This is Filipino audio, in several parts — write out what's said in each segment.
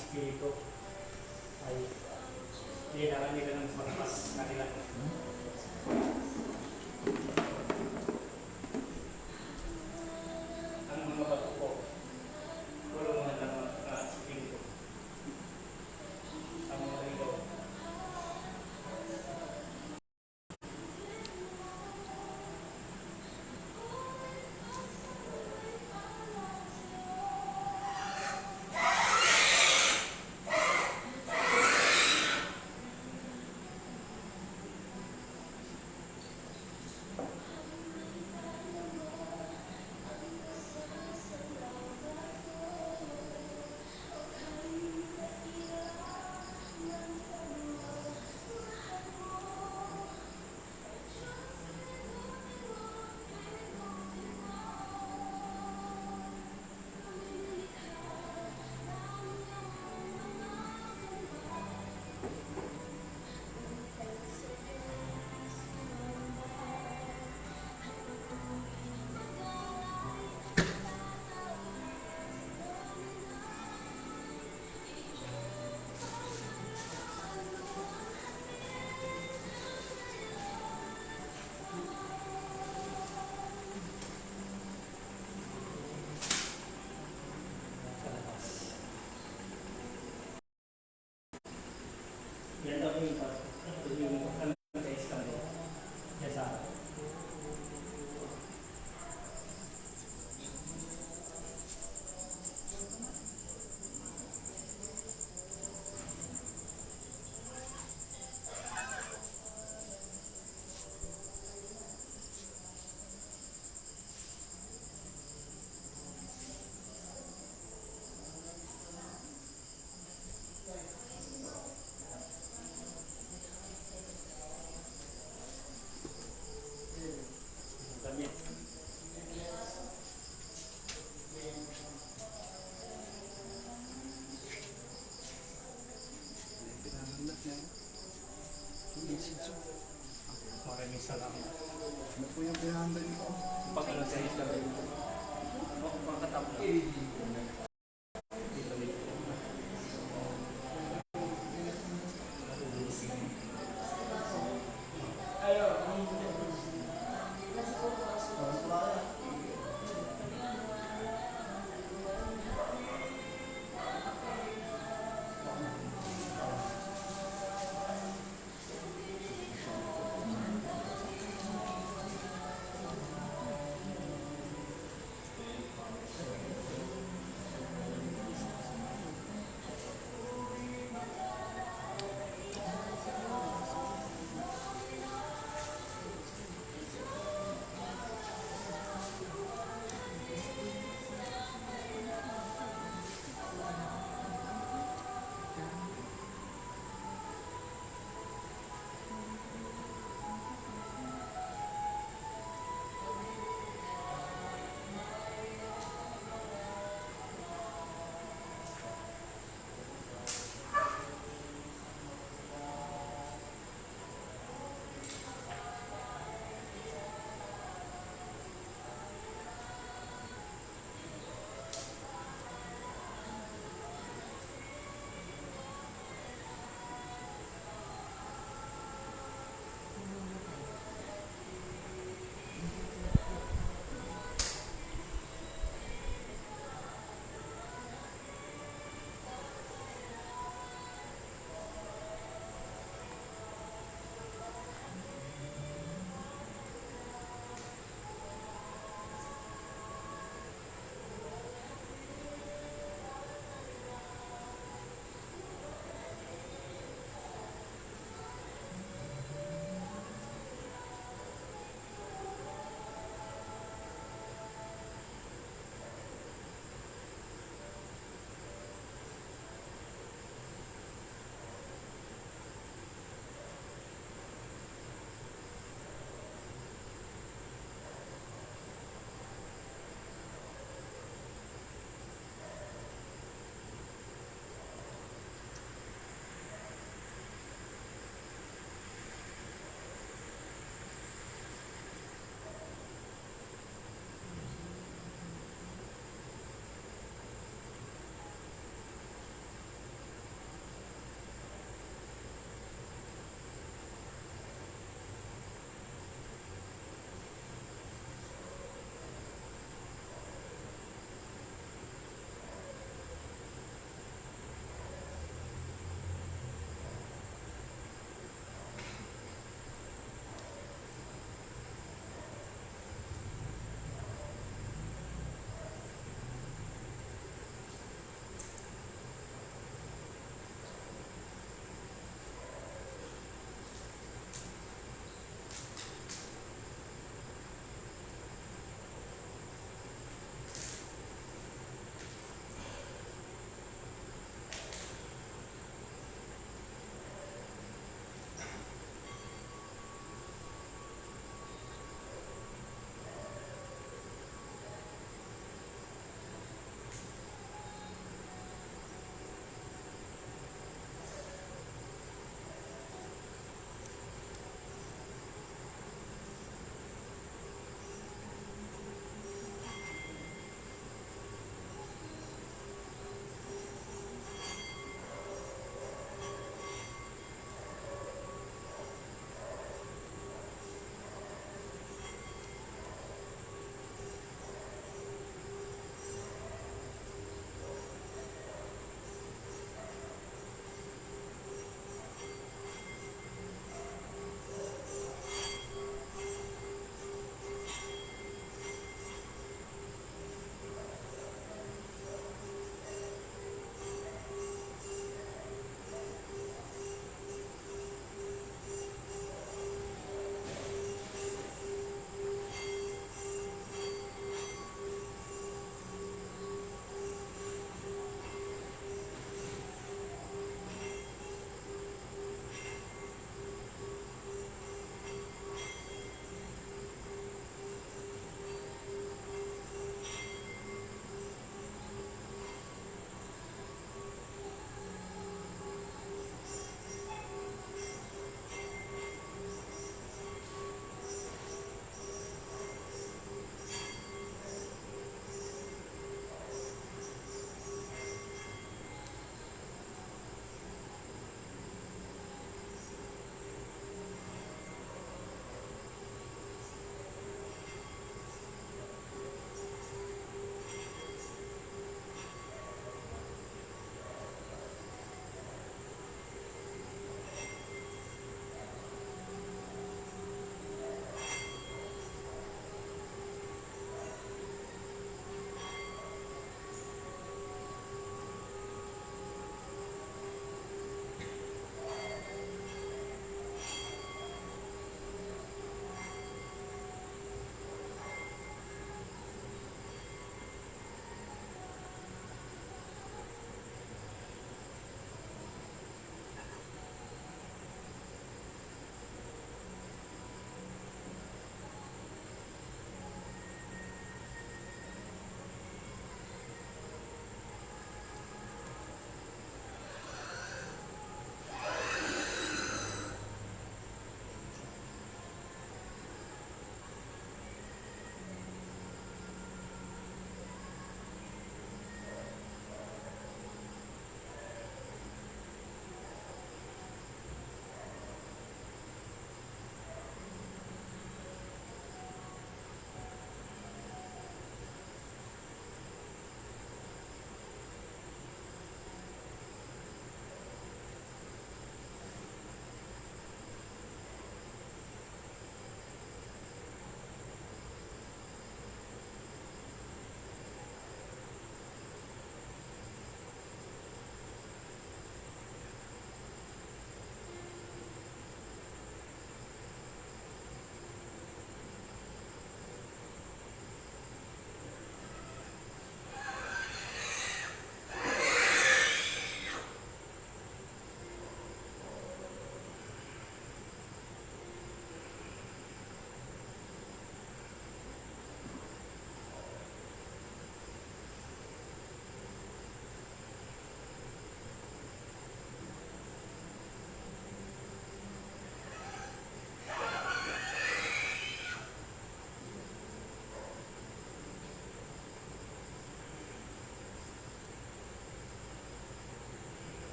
espiritu ay kailangan nila ng malakas kanila. Ang mga bato po, tulungan ng mga espiritu. Ang mga ilaw. Yan daw yung anti-Islam daw. Yes, damit. Maraming salamat. Ano po yung pinahanda niyo po? Pag-ano sa Islam. Ano kung pagkatapos?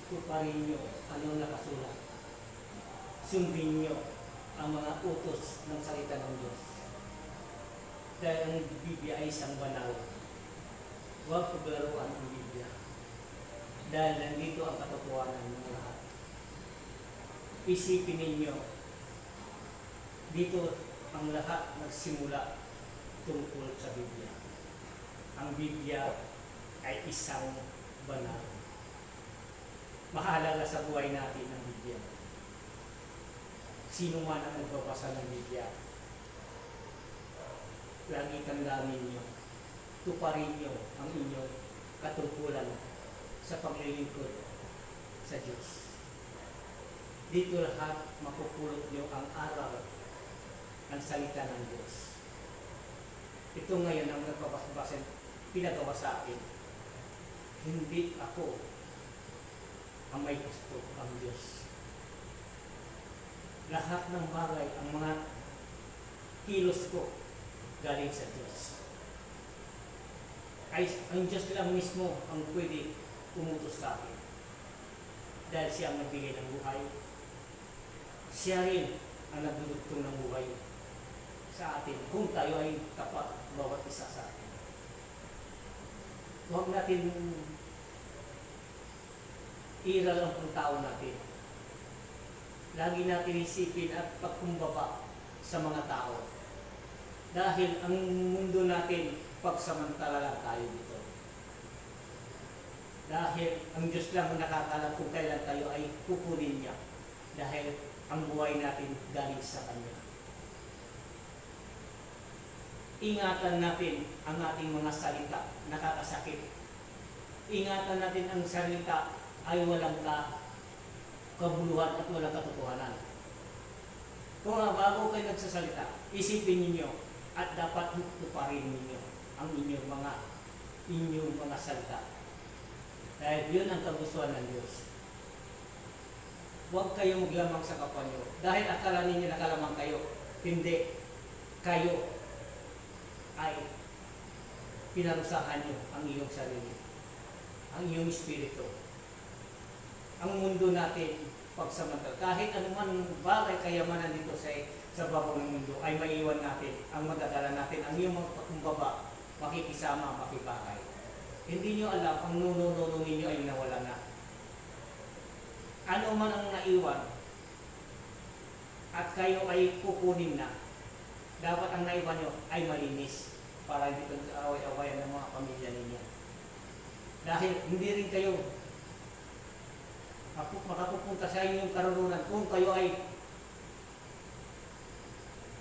tuparin nyo anong nakasulat. Sundin nyo ang mga utos ng salita ng Diyos. Dahil ang Biblia ay isang banal. Huwag paglaruan ang Biblia. Dahil nandito ang katotohanan ng lahat. Isipin ninyo, dito ang lahat nagsimula tungkol sa Biblia. Ang Biblia ay isang banal. Mahalaga sa buhay natin ang Biblia. Sino man ang nagbabasa ng Biblia, lagi tandaan ninyo, tuparin nyo ang inyong katungkulan sa paglilingkod sa Diyos. Dito lahat mapupulot nyo ang aral ng salita ng Diyos. Ito ngayon ang nagpapasbasan, pinagawa sa akin. Hindi ako ang may gusto, ang Diyos. Lahat ng bagay, ang mga kilos ko, galing sa Diyos. Ay, ang Diyos lang mismo ang pwede umutos sa akin. Dahil siya ang nagbigay ng buhay. Siya rin ang nagdudugtong ng buhay sa atin kung tayo ay tapat bawat isa sa atin. Huwag natin iral ang pagtao natin. Lagi natin isipin at pagkumbaba sa mga tao. Dahil ang mundo natin, pagsamantala lang tayo dito. Dahil ang Diyos lang ang nakakalam kung kailan tayo ay kukunin niya. Dahil ang buhay natin galing sa Kanya. Ingatan natin ang ating mga salita, nakakasakit. Ingatan natin ang salita ay walang kabuluhan at walang katotohanan. Kung bago kayo nagsasalita, isipin ninyo at dapat tuparin ninyo ang inyong mga salita. Dahil yun ang kagustuhan ng Diyos. Huwag kayong maglamang sa kapwa nyo. Dahil akala ninyo nakalamang kayo. Hindi. Kayo ay pinarusahan nyo ang iyong sarili. Ang iyong espiritu. Ang mundo natin, pagsamantala. Kahit anuman bagay kayamanan dito sa babaw ng mundo, ay maiwan natin. Ang magdadala natin, ang iyong mga pakumbaba, makikisama, makibakay. Hindi nyo alam, ang nuno ninyo ay nawala na. Ano man ang naiwan at kayo ay kukunin na, dapat ang naiwan nyo ay malinis para hindi away-awayan ng mga pamilya ninyo. Dahil hindi rin kayo makapupunta sa inyong karunungan kung kayo ay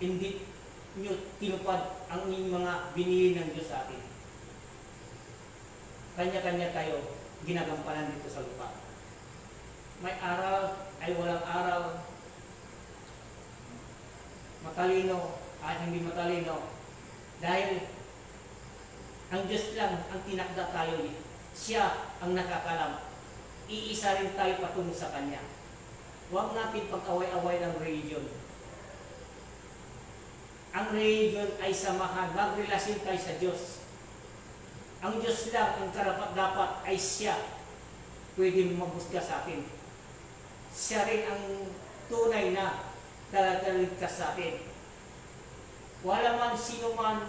hindi nyo tinupad ang inyong mga binili ng Diyos sa atin. Kanya-kanya tayo ginagampanan dito sa lupa. May aral ay walang aral, matalino at hindi matalino. Dahil ang Diyos lang ang tinakda tayo. Siya ang nakakalam. Iisa rin tayo patungo sa Kanya. Huwag natin pag-away-away ng religion. Ang religion ay samahan, magrelasyon tayo sa Diyos. Ang Diyos lang ang karapat-dapat ay Siya pwede maghusga sa atin. Siya rin ang tunay na tagaligtas sa atin. Wala man sino man,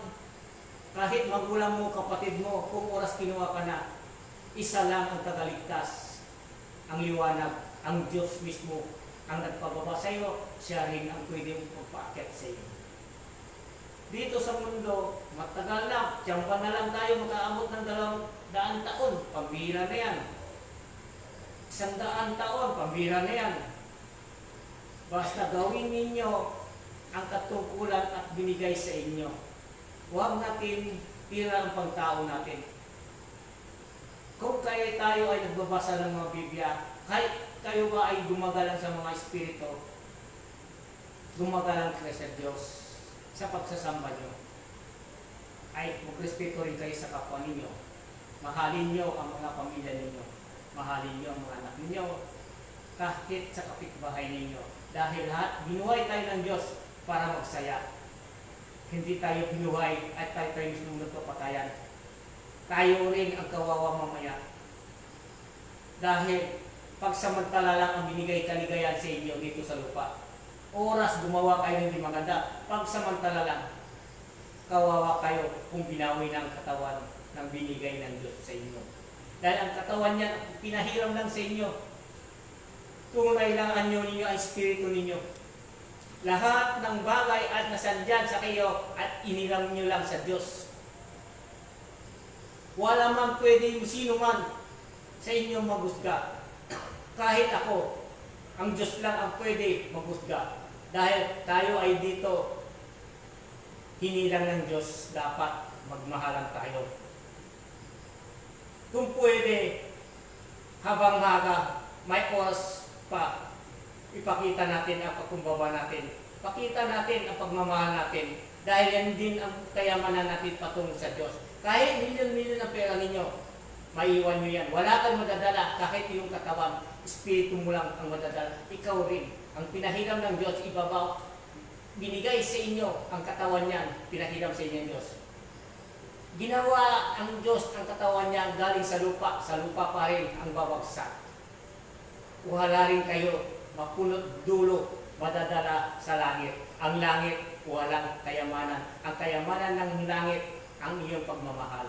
kahit magulang mo, kapatid mo, kung oras kinuha ka na, isa lang ang tagaligtas. Ang liwanag, ang Diyos mismo ang nagpababa sa iyo, Siya rin ang pwede magpaakyat sa iyo. Dito sa mundo, matagal na, tiyamba na lang tayo makaabot ng 200 taon, pambira na yan. 100 taon, pambira na yan. Basta gawin ninyo ang katungkulan at binigay sa inyo. Huwag natin tira ang pagtao natin. Kung kaya tayo ay nagbabasa ng mga Biblia, kahit kayo ba ay gumagalang sa mga espiritu, gumagalang kayo sa Diyos, sa pagsasamba nyo, ay magrespeto rin kayo sa kapwa ninyo. Mahalin nyo ang mga pamilya ninyo. Mahalin nyo ang mga anak ninyo. Kahit sa kapitbahay ninyo. Dahil lahat, binuhay tayo ng Diyos para magsaya. Hindi tayo binuhay at tayo mismo nagpapatayan. Tayo rin ang kawawa mamaya. Dahil Pagsamantala lang ang binigay kaligayahan sa inyo dito sa lupa. Oras gumawa kayo ng hindi maganda, pagsamantala lang. Kawawa kayo kung binawi ng katawan ng binigay ng Diyos sa inyo. Dahil ang katawan niya, pinahiram lang sa inyo. Tunay lang anyo ninyo ang espiritu ninyo. Lahat ng bagay at nasandyan sa kayo at iniram nyo lang sa Diyos. Wala man pwede sino man sa inyo maghusga. Kahit ako, ang Diyos lang ang pwede maghusga. Dahil tayo ay dito, hinilang ng Diyos, dapat magmahalan tayo. Kung pwede, habang maga, may oras pa, ipakita natin ang pagkumbaba natin. Pakita natin ang pagmamahal natin. Dahil yan din ang kayamanan natin patungo sa Diyos. Kahit milyon-milyon ang pera ninyo, maiwan nyo yan. Wala kang madadala kahit yung katawan. Espiritu mo lang ang madadala. Ikaw rin. Ang pinahiram ng Diyos, ibabaw. Binigay sa inyo ang katawan niyan. Pinahiram sa inyo ng Diyos. Ginawa ang Diyos ang katawan niya galing sa lupa. Sa lupa pa rin ang babagsak. Wala rin kayo mapunot dulo, madadala sa langit. Ang langit, walang kayamanan. Ang kayamanan ng langit, ang iyong pagmamahal.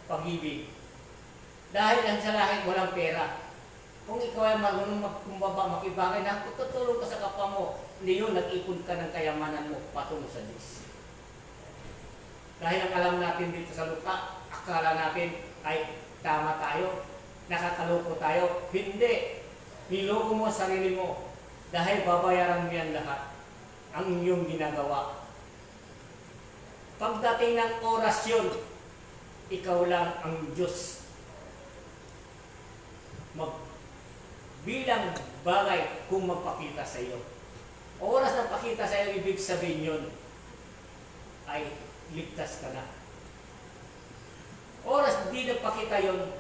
Pag-ibig. Dahil ang sa langit, walang pera. Kung ikaw ay marunong magkumbaba, makibagay na, tutulong ka sa kapwa mo, hindi yun, nag-ipon ka ng kayamanan mo patungo sa Diyos. Dahil ang alam natin dito sa lupa, akala natin ay tama tayo, nakakaloko tayo. Hindi. Niloko mo ang sarili mo dahil babayaran mo yan lahat ang iyong ginagawa. Pagdating ng oras yun, ikaw lang ang Diyos. Bilang bagay kung magpakita sa iyo. Oras ng pakita sa iyo, ibig sabihin yun ay ligtas ka na. Oras di nagpakita yun,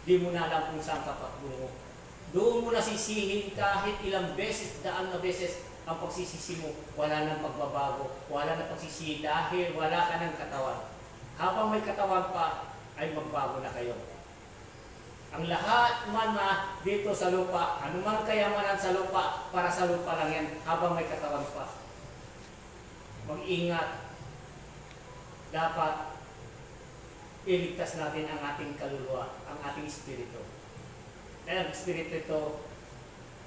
di mo na alam kung saan ka patungo. Doon mo na sisihin kahit ilang beses, daan na beses ang pagsisisi mo, wala nang pagbabago, wala nang pagsisisi dahil wala ka ng katawan. Habang may katawan pa, ay magbago na kayo. Ang lahat man dito sa lupa, anumang kayamanan sa lupa, para sa lupa lang yan, habang may katawan pa. Mag-ingat. Dapat iligtas natin ang ating kaluluwa, ang ating espiritu. Dahil ang espiritu ito,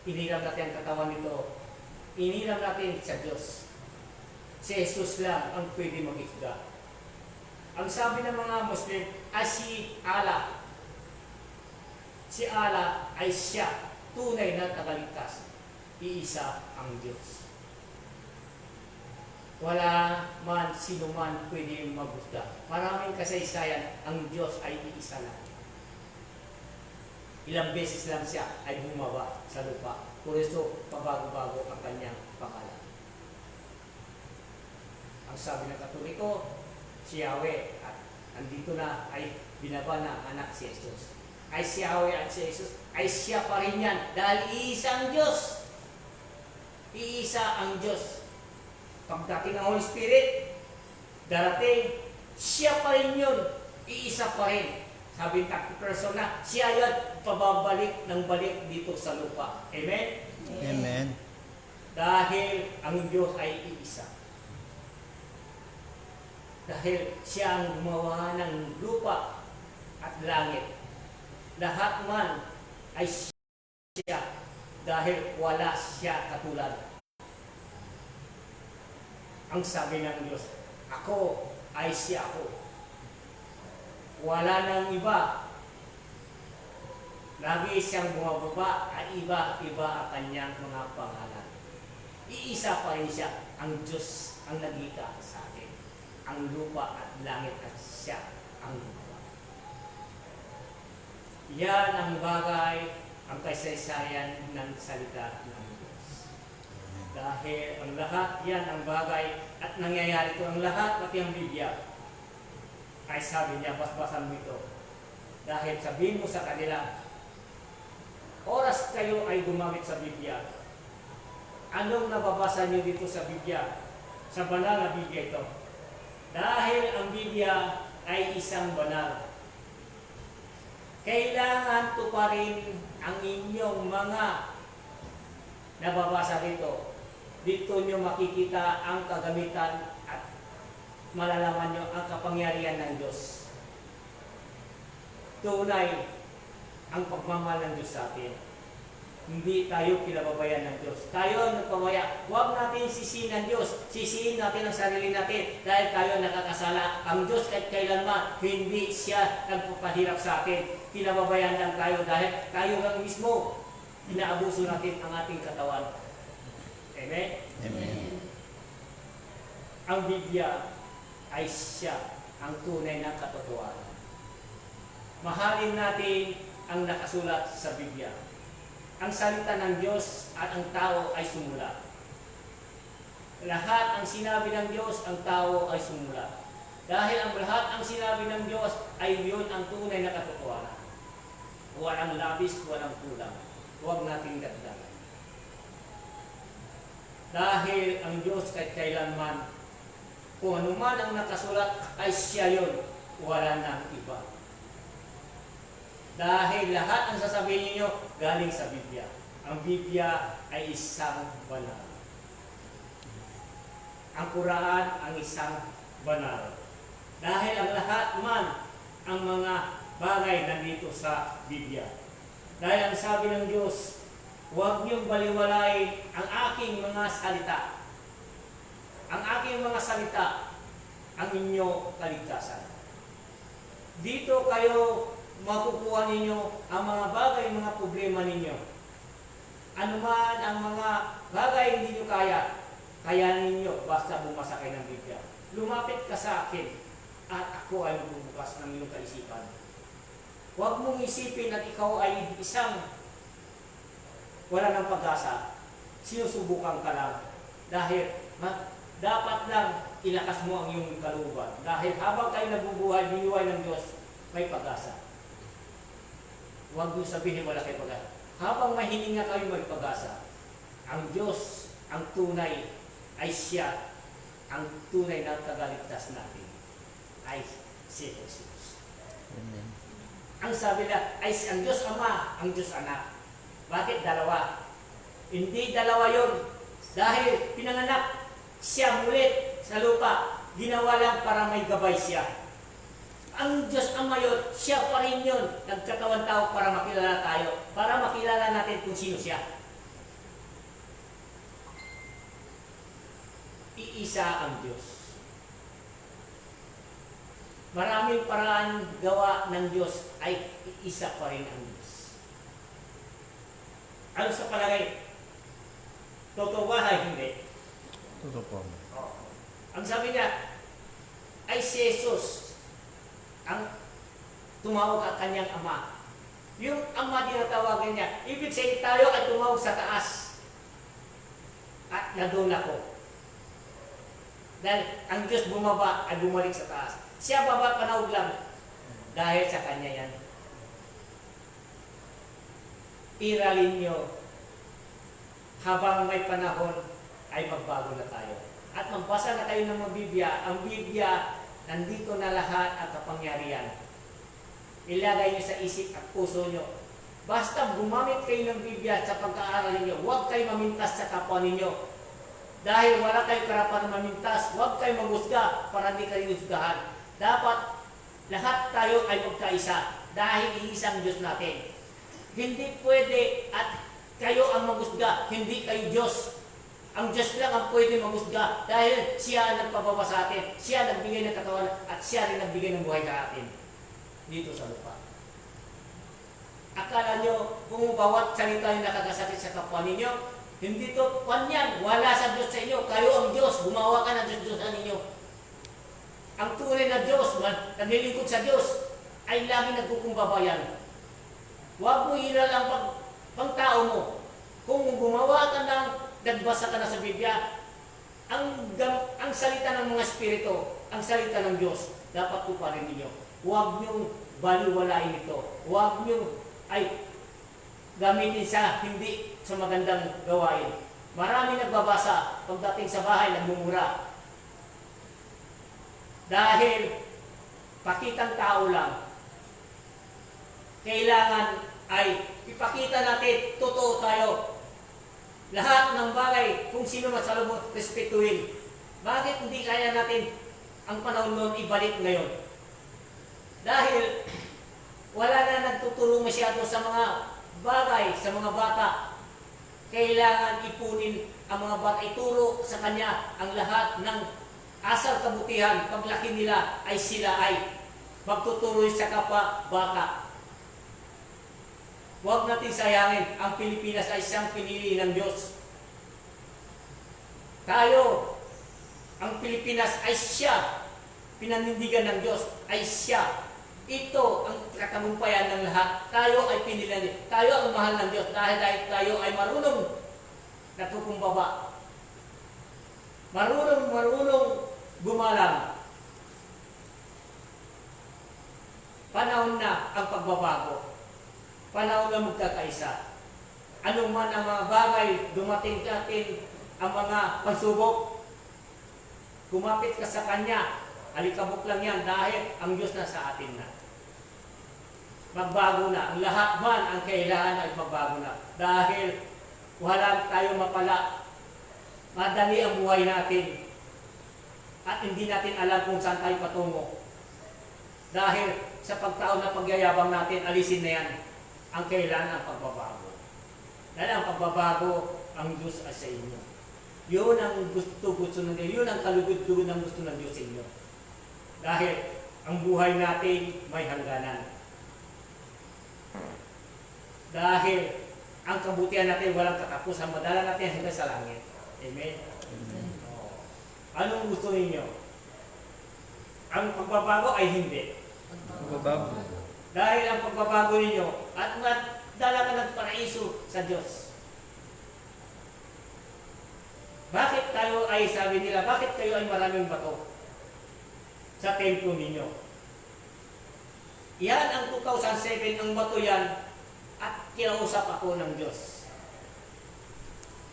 iniram natin ang katawan nito, iniram natin sa Diyos. Si Jesus lang ang pwede mag-isda. Ang sabi ng mga Muslim, ay si Allah. Si Allah ay siya, tunay na tagaligtas. Iisa ang Diyos. Wala man, sino man pwede maghusga. Maraming kasaysayan, ang Diyos ay iisa lang. Ilang beses lang siya ay bumaba sa lupa. Por eso, pabago-bago ang kanyang pangalan. Ang sabi ng Katoliko, si Yahweh, at andito na ay binaba na anak si Jesus. Ay si Yahweh at si Jesus, ay siya pa rin yan. Dahil iisa ang Diyos. Iisa ang Diyos. Pagdating ng Holy Spirit, darating, siya pa rin yun. Iisa pa rin. Sabi ng persona, siya yan pababalik ng balik dito sa lupa. Amen? Amen. Dahil ang Diyos ay iisa. Dahil siya ang gumawa ng lupa at langit. Lahat man ay siya dahil wala siya katulad. Ang sabi ng Diyos, ako ay siya ako. Wala nang iba. Lagi siyang bumababa at iba-iba ang kanyang mga pangalan. Iisa pa rin siya, ang Diyos ang naglikha sa atin. Ang lupa at langit at siya ang gumawa. Yan ang bagay, ang kasaysayan ng salita ng Diyos. Dahil ang lahat yan ang bagay at nangyayari ito ang lahat, pati ang Biblia. Ay sabi niya, basbasan mo ito. Dahil sabihin mo sa kanila, oras kayo ay gumamit sa Biblia. Anong nababasa niyo dito sa Biblia? Sa banal na Biblia ito. Dahil ang Biblia ay isang banal. Kailangan tuparin ang inyong mga nababasa dito. Dito nyo makikita ang kagamitan at malalaman nyo ang kapangyarihan ng Diyos. Tunay ang pagmamahal ng Diyos sa atin. Hindi tayo pinababayan ng Diyos. Tayo ang nagpabaya. Huwag natin sisihin ang Diyos. Sisihin natin ang sarili natin dahil tayo nakakasala. Ang Diyos kahit kailanman, hindi siya nagpapahirap sa atin. Pinababayan lang tayo dahil tayo lang mismo inaabuso natin ang ating katawan. Amen? Amen. Ang Biblia ay siya ang tunay na katotohanan. Mahalin natin ang nakasulat sa Biblia. Ang salita ng Diyos at ang tao ay sumula. Lahat ang sinabi ng Diyos, ang tao ay sumula. Dahil ang lahat ang sinabi ng Diyos ay yun ang tunay na katotohanan. Walang labis, walang kulang. Huwag nating dagdagan. Dahil ang Diyos kahit kailanman, kung anuman ang nakasulat ay siya yun, wala nang iba. Dahil lahat ang sasabihin ninyo galing sa Biblia. Ang Biblia ay isang banal. Ang Quran ang isang banal. Dahil ang lahat man ang mga bagay nandito sa Biblia. Dahil ang sabi ng Diyos, huwag niyong baliwalain ang aking mga salita. Ang aking mga salita, ang inyong kaligtasan. Dito kayo makukuha ninyo ang mga bagay, mga problema ninyo. Ano man ang mga bagay hindi nyo kaya, kaya ninyo basta bumasa kayo ng Biblia. Lumapit ka sa akin at ako ay magbubukas ng iyong kaisipan. Huwag mong isipin at ikaw ay isang wala ng pag-asa. Sinusubukan ka lang dahil dapat lang ilakas mo ang iyong kalooban. Dahil habang tayo nabubuhay, binuhay ng Diyos, may pag-asa. Huwag nyo sabihin wala kayo pag-asa. Habang may hininga kayo may pag-asa, ang Diyos, ang tunay, ay siya, ang tunay na tagaligtas natin, ay si Jesus. Amen. Ang sabi na, ay ang Diyos Ama, ang Diyos Anak. Bakit dalawa? Hindi dalawa yun. Dahil pinanganak siya mulit sa lupa, ginawa lang para may gabay siya. Ang Diyos Ama yun, siya pa rin yun. Nagkatawan tao para makilala tayo. Para makilala natin kung sino siya. Iisa ang Diyos. Maraming paraan gawa ng Diyos ay iisa pa rin ang Diyos. Ano sa palagay? Totoo ba ay hindi? Totoo po. Ang sabi niya, ay si Jesus ang tumawag at kanyang ama. Yung ama dinatawagan niya, ibig sabihin tayo ay tumawag sa taas. At nandun ako. Dahil ang Diyos bumaba ay bumalik sa taas. Siya baba panahon lang. Dahil sa kanya yan. Iralin nyo. Habang may panahon ay magbago na tayo. At magbasa na tayo ng mga Biblia. Ang Biblia, nandito na lahat at kapangyarihan. Ilagay niyo sa isip at puso niyo. Basta gumamit kayo ng Biblia sa pag-aaral niyo. Huwag kayo mamintas sa kapwa ninyo. Dahil wala kayong karapan na mamintas, huwag kayo maghusga para hindi kayo husgahan. Dapat lahat tayo ay magkaisa dahil iisang Diyos natin. Hindi pwede at kayo ang maghusga, hindi kayo Diyos. Ang Diyos lang ang pwede maghusga dahil siya ang nagpababa sa atin, siya nagbigay ng katawan at siya rin nagbigay ng buhay sa atin dito sa lupa. Akala nyo kung bawat salita yung nakakasakit sa kapwa ninyo, hindi to panyan, wala sa Diyos sa inyo, kayo ang Diyos, gumawa ka ng Diyos sa ninyo. Ang tunay na Diyos, naglilingkod sa Diyos, ay lagi nagkukumbabayan. Huwag mo hiral ang pang-tao mo. Kung gumawa ka ng nagbasa ka na sa Biblia, ang salita ng mga Espiritu, ang salita ng Diyos, dapat tuparin ninyo. Huwag niyong baliwalain ito. Huwag niyong ay gamitin sa hindi sa magandang gawain. Marami nagbabasa, pagdating sa bahay, nagmumura. Dahil pakitang tao lang. kailangan ay ipakita natin, totoo tayo. Lahat ng bagay, kung sino man sa loob, respetuhin. Bakit hindi kaya natin ang panahon noon ibalik ngayon? Dahil wala na nagtuturo masyado sa mga bagay, sa mga bata. Kailangan ipunin ang mga bata, ituro sa kanya ang lahat ng asal kabutihan. Paglaki nila ay sila ay magtutuloy sa kapwa bata. Huwag natin sayangin, ang Pilipinas ay isang pinili ng Diyos. Tayo, ang Pilipinas ay siya, pinanindigan ng Diyos ay siya. Ito ang katagumpayan ng lahat. Tayo ay pinili. Tayo ang mahal ng Diyos dahil tayo ay marunong natukumbaba. Marunong gumalang. Panahon na ang pagbabago. Panahon na magkakaisa. Anong man ang mga bagay dumating natin ang mga pagsubok, kumapit ka sa Kanya. Alikabok lang yan dahil ang Diyos na sa atin na. Magbago na. Ang lahat man ang kailangan ay magbago na. Dahil wala tayong mapala. Madali ang buhay natin. At hindi natin alam kung saan tayo patungo. Dahil sa pagtaon na pagyayabang natin, alisin na yan. Ang kailangan ang pagbabago. Dahil ang pagbabago, ang Diyos ay sa inyo. Yun ang gusto ng Diyos. Yun ang kalugod-lugod ng gusto ng Diyos sa inyo. Dahil ang buhay natin may hangganan. Dahil ang kabutihan natin walang katapusan, madala natin hanggang sa langit. Amen? Amen. Anong gusto ninyo? Ang pagbabago ay hindi. Pagbabago. Dahil ang pagbabago ninyo at madala ka ng paraiso sa Diyos. Bakit tayo ay, sabi nila, bakit kayo ay maraming bato sa templo ninyo? Yan ang 2007, ang bato yan, at kinausap ako ng Diyos.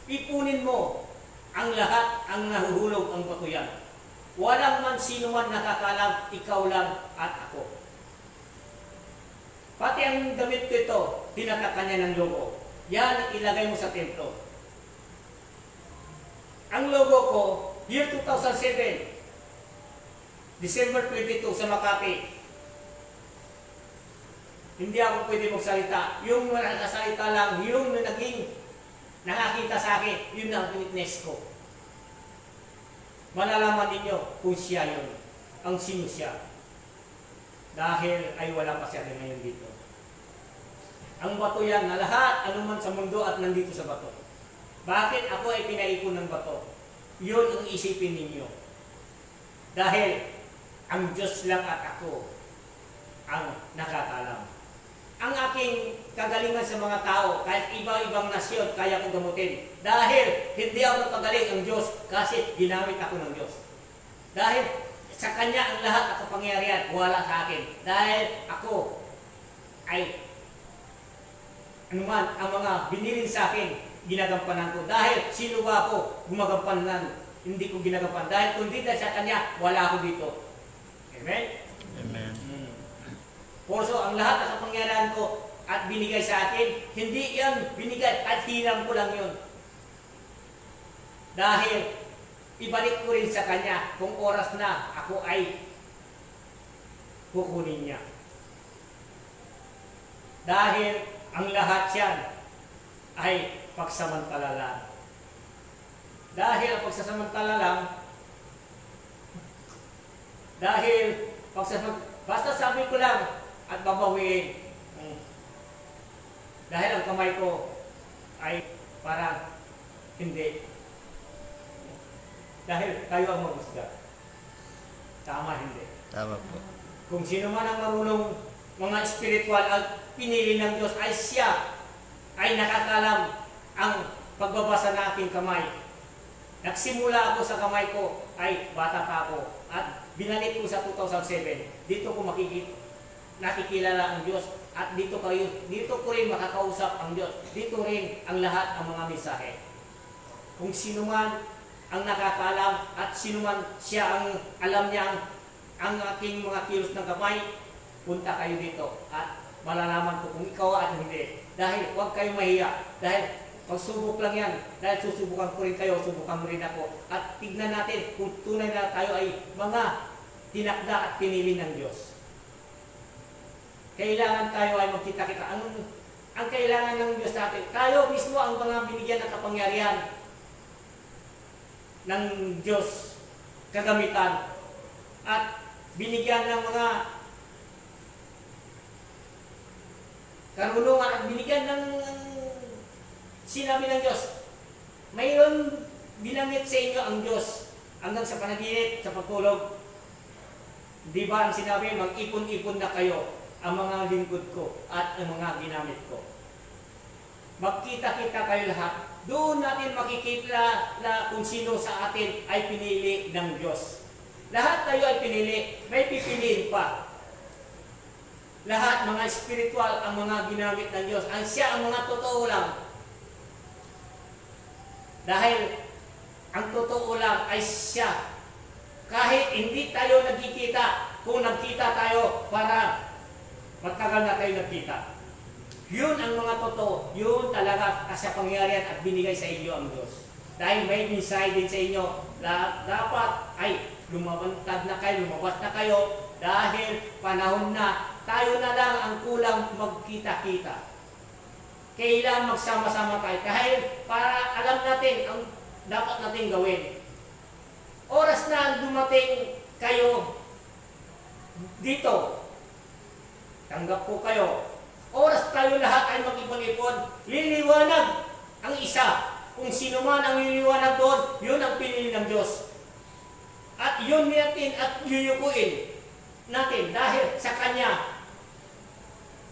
Ipunin mo ang lahat, ang nahuhulog ang bato yan. Walang man sino man nakakalam, ikaw lang at ako. Pati ang damit ko ito, tinataka niya ng logo. Yan, ilagay mo sa templo. Ang logo ko, year 2007, December 22 sa Makati. Hindi ako pwede magsalita. Yung nakasalita lang, yung naging nakakita sa akin, yun ang witness ko. Malalaman ninyo kung siya yun, ang sino siya. Dahil ay wala pa siya ngayon dito. Ang bato yan na lahat, anuman sa mundo at nandito sa bato. Bakit ako ay pinaipon ng bato? Yun ang isipin ninyo. Dahil ang Diyos lang at ako ang nakakalam. Ang aking kagalingan sa mga tao, kahit ibang-ibang nasyon, kaya kong gamutin. Dahil hindi ako napagaling ang Diyos kasi ginamit ako ng Diyos. Dahil sa Kanya ang lahat at kapangyarihan, wala sa akin. Dahil ako ay anuman ang mga binilin sa akin, ginagampanan ko. Dahil sino ba ako gumagampanan? Hindi ko ginagampanan. Dahil kundi dahil sa Kanya, wala ako dito. Amen? Amen. Porso, ang lahat ng kapangyarihan ko at binigay sa akin, hindi yan binigay at hiram ko lang yun. Dahil ibalik ko rin sa Kanya kung oras na ako ay kukunin niya. Dahil ang lahat yan ay pagsamantala lang. Dahil ang pagsasamantala lang, basta sabi ko lang at babawiin. Dahil ang kamay ko ay parang hindi. Dahil kayo ang maghusga. Tama, hindi. Tama po. Kung sino man ang marunong mga spiritual at pinili ng Diyos ay siya ay nakakalam ang pagbabasa ng aking kamay. Nagsimula ako sa kamay ko ay bata pa ako at binalik ko sa 2007. Dito ko nakikilala ang Diyos at dito ko rin makakausap ang Diyos. Dito rin ang lahat ng mga mensahe. Kung sino man ang nakakalam at sino man siya ang alam niya ang aking mga kilos ng kamay, punta kayo dito at malalaman ko kung ikaw at hindi. Dahil huwag kayong mahiya. Dahil pagsubok lang yan. Dahil susubukan ko rin kayo, subukan mo rin ako. At tignan natin kung tunay na tayo ay mga tinakda at pinili ng Diyos. Kailangan tayo ay magkita-kita. Ang kailangan ng Diyos sa atin, tayo mismo ang mga binigyan ng kapangyarihan ng Diyos, kagamitan, at binigyan ng mga karunungan at binigyan ng sinabi ng Diyos. Mayroon binamit sa inyo ang Diyos hanggang sa panaginip, sa pagtulog. Di ba ang sinabi, mag-ipon-ipon na kayo ang mga lingkod ko at ang mga ginamit ko. Magkita-kita kayo lahat. Doon natin makikita na kung sino sa atin ay pinili ng Diyos. Lahat tayo ay pinili. May pipiliin pa. Lahat mga spiritual ang mga ginamit ng Diyos. Ang siya ang mga totoo lang. Dahil ang totoo lang ay siya. Kahit hindi tayo nagkikita, kung nagkita tayo para matagal na tayo nagkita. Yun ang mga totoo. Yun talaga kasapangyarihan at binigay sa inyo ang Diyos. Dahil may mensahe din sa inyo na dapat ay lumabantad na kayo, lumabas na kayo dahil panahon na tayo na lang ang kulang magkita-kita. Kailangan magsama-sama tayo dahil para alam natin ang dapat natin gawin. Oras na dumating kayo dito, tanggap po kayo. Oras tayo lahat ay mag-ipon-ipon, liliwanag ang isa. Kung sino man ang liliwanag doon, yun ang pinili ng Diyos. At yun natin at yuyukuin natin dahil sa Kanya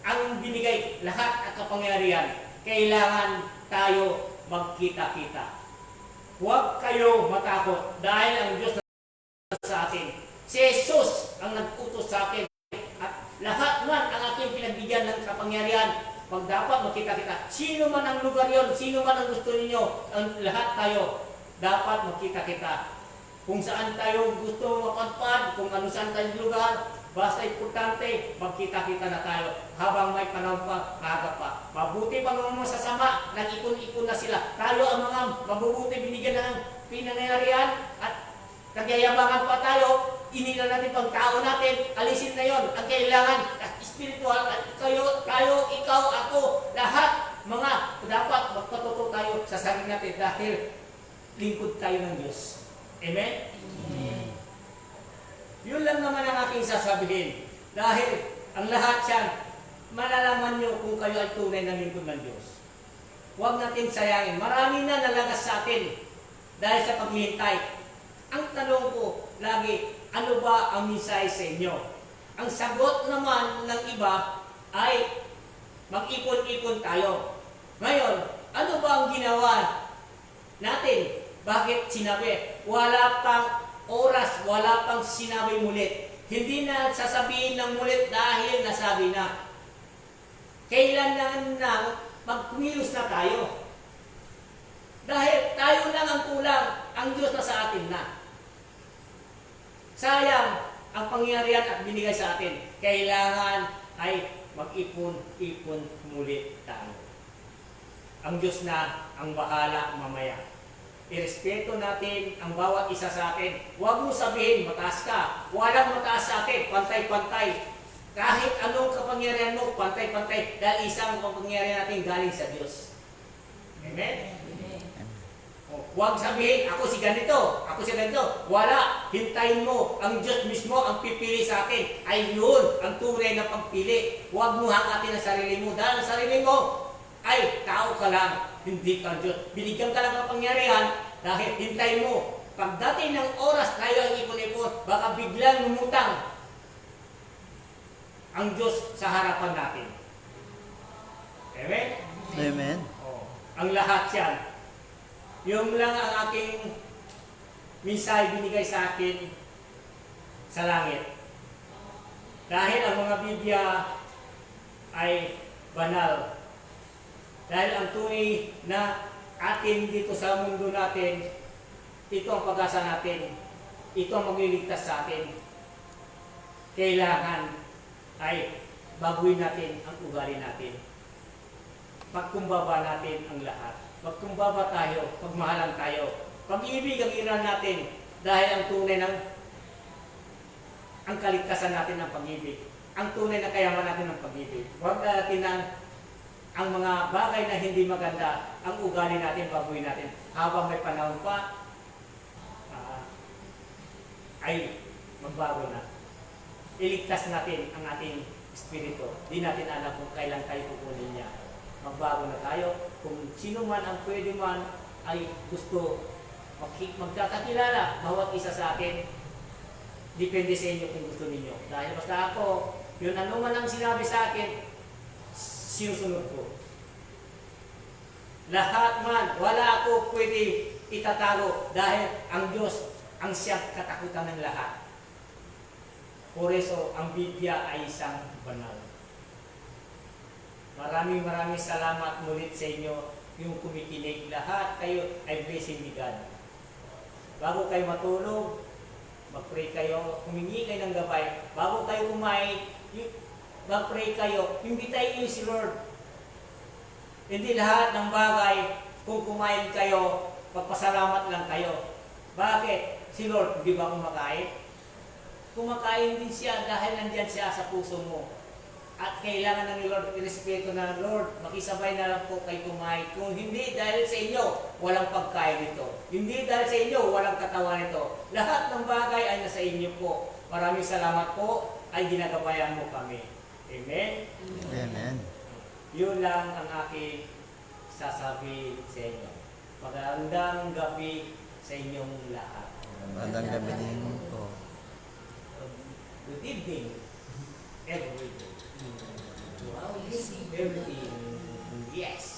ang binigay lahat at kapangyarihan. Kailangan tayo magkita-kita. Huwag kayo matakot dahil ang Diyos na sa atin. Si Jesus ang nag-utos sa akin. At lahat man ang aking pinagbigyan ng kapangyarihan, pag dapat makita-kita. Sino man ang lugar yon, sino man ang gusto ninyo, ang lahat tayo dapat makita-kita. Kung saan tayo gusto mapadpad, kung ano saan tayong lugar, basta importante, magkita-kita na tayo habang may panahon pa, maaga pa. Mabuti pa mga masasama, nag-ipon-ipon na sila. Tayo ang mga mabubuti, binigyan ng pinangyarihan at nagyayabangan pa tayo, inila natin pang tao natin, alisin na yon. Ang kailangan, spiritual, at kayo, ikaw, ako, lahat, mga dapat magpatuto tayo sa sarili natin dahil lingkod tayo ng Diyos. Amen? Amen. Yun lang naman ang aking sasabihin. Dahil ang lahat yan, malalaman nyo kung kayo ay tunay na lingkod ng Diyos. Huwag natin sayangin. Marami na nalagas sa atin dahil sa paghihintay. Ang tanong ko lagi, ano ba ang mensahe sa inyo? Ang sagot naman ng iba ay mag-ipon-ipon tayo. Ngayon, ano ba ang ginawa natin? Bakit sinabi? Wala pang oras, wala pang sinabi mulit. Hindi na sasabihin ng mulit dahil nasabi na. Kailan na magkumilos na tayo? Dahil tayo lang ang kulang, ang Diyos na sa atin na. Sayang ang pangyarihan at binigay sa atin. Kailangan ay mag-ipon-ipon muli tayo. Ang Diyos na ang bahala mamaya. Irespeto natin ang bawat isa sa atin. Huwag mo sabihin, mataas ka. Walang mataas sa atin, pantay-pantay. Kahit anong kapangyarihan mo, pantay-pantay. Dahil isang kapangyarihan natin galing sa Diyos. Amen? Huwag sabihin, ako si ganito, ako si ganito. Wala. Hintayin mo. Ang Diyos mismo ang pipili sa atin. Ay yun, ang tunay na pagpili. Huwag mo hangatin ang sarili mo. Dahil ang sarili mo, ay tao ka lang. Hindi ka Diyos. Binigyan ka lang ng pangyarihan dahil hintayin mo. Pagdating ng oras tayo ang ipon-ipon, baka biglang lumutang ang Diyos sa harapan natin. Amen? Amen. Ang lahat yan. Yung lang ang aking mensahe binigay sa akin sa langit. Dahil ang mga Biblia ay banal. Dahil ang tunay na atin dito sa mundo natin, ito ang pag-asa natin. Ito ang magliligtas sa atin. Kailangan ay baguhin natin ang ugali natin. Pagkumbaba natin ang lahat. Pagkumbaba tayo, pagmahalan tayo. Pag-ibig ang iran natin dahil ang tunay ng ang kaligtasan natin ng pag-ibig. Ang tunay na kayaman natin ng pag-ibig. Huwag natin ang mga bagay na hindi maganda, ang ugali natin, baguhin natin. Habang may panahon pa, ay magbago na. Iligtas natin ang ating espiritu. Di natin alam kung kailan tayo kukunin niya. Magbago na tayo. Kung sino man ang pwede man ay gusto magkakakilala, bawat isa sa atin, depende sa inyo kung gusto ninyo. Dahil basta ako, yun ano man ang sinabi sa akin, sinusunod ko. Lahat man, wala ako pwede itatago dahil ang Diyos ang siyang katakutan ng lahat. Por eso, ang Biblia ay isang banal. Maraming salamat mulit sa inyo yung kumikinig. Lahat kayo ay blessing ni God. Bago kayo matulog, mag-pray kayo, humingi kayo ng gabay. Bago kayo kumain, mag-pray kayo, imbitahin niyo si Lord. Hindi lahat ng bagay, kung kumain kayo, magpasalamat lang kayo. Bakit? Si Lord, di ba kumakain? Kumakain din siya dahil nandyan siya sa puso mo. At kailangan ng Lord, irespeto na ng Lord, makisabay na lang po kayo kumain. Kung hindi dahil sa inyo, walang pagkain ito. Hindi dahil sa inyo, walang katawan ito. Lahat ng bagay ay nasa inyo po. Maraming salamat po, ay ginagabayan mo kami. Amen? Amen. Yun lang ang aking sasabi sa inyo. Magandang gabi sa inyong lahat. Magandang gabi din po. Good evening, every day. Wow, everything. Yes.